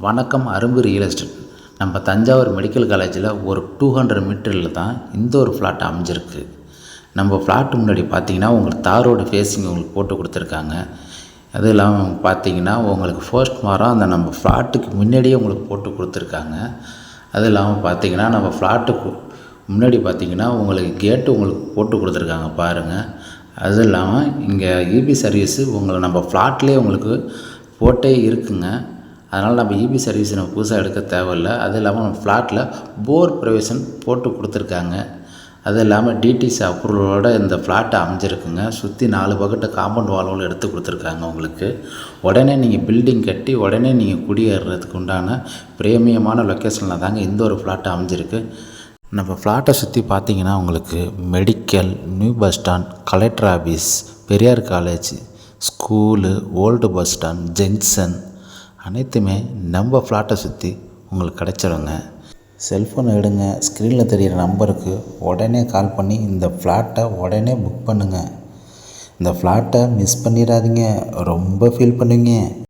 வணக்கம். அரும்பு real estate. நம்ம தஞ்சாவூர் மெடிக்கல் காலேஜில் ஒரு 200 மீட்டரில் தான் இந்த ஒரு ஃப்ளாட் அமைஞ்சிருக்கு. நம்ம ஃப்ளாட்டு முன்னாடி பார்த்தீங்கன்னா உங்களுக்கு தார் ரோடு ஃபேஸிங் உங்களுக்கு போட்டு கொடுத்துருக்காங்க. அது இல்லாமல் பார்த்தீங்கன்னா உங்களுக்கு ஃபர்ஸ்ட் மரம் அந்த நம்ம ஃப்ளாட்டுக்கு முன்னாடியே உங்களுக்கு போட்டு கொடுத்துருக்காங்க. அது இல்லாமல் பார்த்தீங்கன்னா நம்ம ஃப்ளாட்டுக்கு முன்னாடி பார்த்தீங்கன்னா உங்களுக்கு கேட்டு உங்களுக்கு போட்டு கொடுத்துருக்காங்க பாருங்கள். அது இல்லாமல் இங்கே இபி சர்வீஸு நம்ம ஃப்ளாட்லேயே உங்களுக்கு போட்டே இருக்குங்க. அதனால் நம்ம இபி சர்வீஸ் நம்ம புதுசாக எடுக்க தேவையில்லை. அது இல்லாமல் நம்ம ஃப்ளாட்டில் போர் ப்ரொவிஷன் போட்டு கொடுத்துருக்காங்க. அது இல்லாமல் டிடிசி அப்ரூவலோட இந்த ஃப்ளாட்டை அமைஞ்சிருக்குங்க. சுற்றி 4 பக்கெட்டு காம்பவுண்ட் வால்களும் எடுத்து கொடுத்துருக்காங்க உங்களுக்கு. உடனே நீங்கள் பில்டிங் கட்டி உடனே நீங்கள் குடியேறதுக்கு உண்டான பிரேமியமான லொக்கேஷனில் தாங்க இந்த ஒரு ஃப்ளாட்டை அமைஞ்சிருக்கு. நம்ம ஃப்ளாட்டை சுற்றி பார்த்தீங்கன்னா உங்களுக்கு medical, new bus stand, collector office, Periyar college, school, old bus stand, junction அனைத்துமே நம்ம ஃப்ளாட்டை சுற்றி உங்களுக்கு கிடச்சிடுங்க. செல்ஃபோன் எடுங்க, ஸ்க்ரீனில் தெரிகிற நம்பருக்கு உடனே கால் பண்ணி இந்த ஃப்ளாட்டை உடனே புக் பண்ணுங்கள். இந்த ஃப்ளாட்டை மிஸ் பண்ணிடாதீங்க, ரொம்ப ஃபீல் பண்ணுவீங்க.